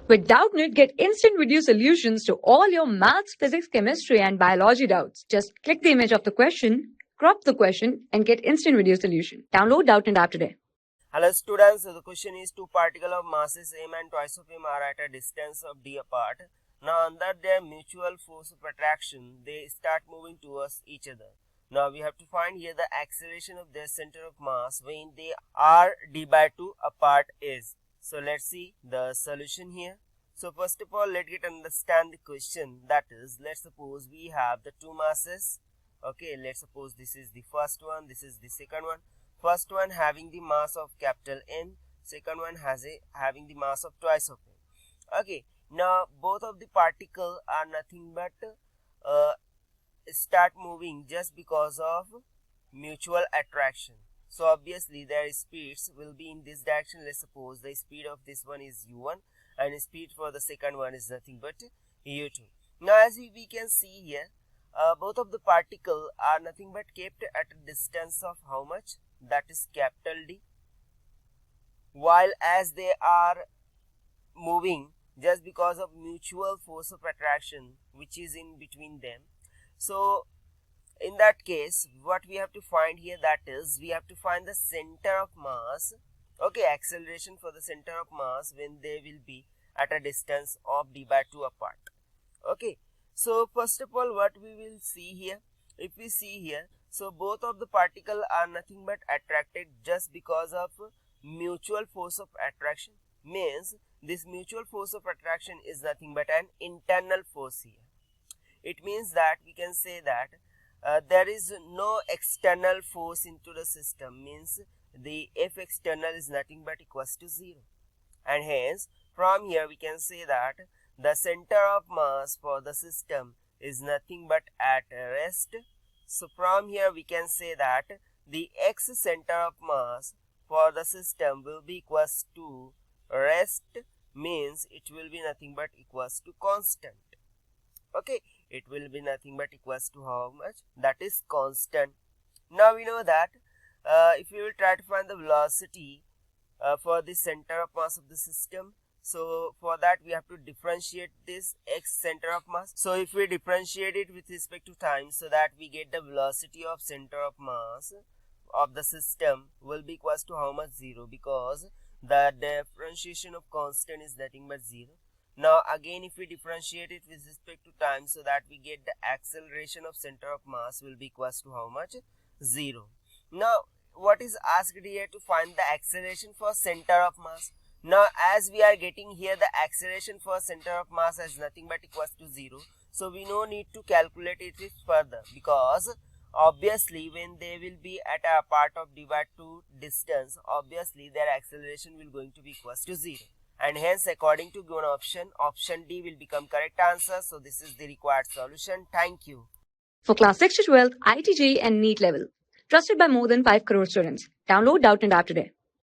With Doubtnut, get instant video solutions to all your maths, physics, chemistry, and biology doubts. Just click the image of the question, crop the question, and get instant video solution. Download Doubtnut app today. Hello students, so the question is two particles of masses m and twice of m are at a distance of d apart. Now under their mutual force of attraction, they start moving towards each other. Now we have to find here the acceleration of their center of mass when they are d/2 apart is. So let's see the solution here. So first of all, let's understand the question. That is, let's suppose we have the two masses. Okay, let's suppose this is the first one, this is the second one. First one having the mass of capital M, second one having the mass of twice of M. Okay, now both of the particles are nothing but start moving just because of mutual attraction. So obviously their speeds will be in this direction. Let's suppose the speed of this one is u1 and speed for the second one is nothing but u2. Now as we can see here, both of the particles are nothing but kept at a distance of how much? That is capital D. While as they are moving just because of mutual force of attraction which is in between them. So in that case, what we have to find here, that is, we have to find the center of mass. Okay, acceleration for the center of mass when they will be at a distance of d/2 apart. Okay, so first of all, what we will see here, if we see here, so both of the particles are nothing but attracted just because of mutual force of attraction. Means this mutual force of attraction is nothing but an internal force here. It means that we can say that there is no external force into the system, means the F external is nothing but equals to 0. And hence from here we can say that the center of mass for the system is nothing but at rest. So from here we can say that the x center of mass for the system will be equals to rest, means it will be nothing but equals to constant. Okay, it will be nothing but equals to how much? That is constant. Now we know that if we will try to find the velocity for the center of mass of the system, so for that we have to differentiate this x center of mass. So if we differentiate it with respect to time, so that we get the velocity of center of mass of the system will be equals to how much? 0, because the differentiation of constant is nothing but 0. Now again if we differentiate it with respect to time, so that we get the acceleration of center of mass will be equals to how much? 0. Now what is asked here? To find the acceleration for center of mass. Now as we are getting here the acceleration for center of mass as nothing but equals to 0, so we no need to calculate it further, because obviously when they will be at a part of d/2 distance, obviously their acceleration will going to be equals to 0. And hence according to given option D will become correct answer. So this is the required solution. Thank you. For class 6 to 12, IIT JEE and NEET level. Trusted by more than 5 crore students. Download Doubtnut app today.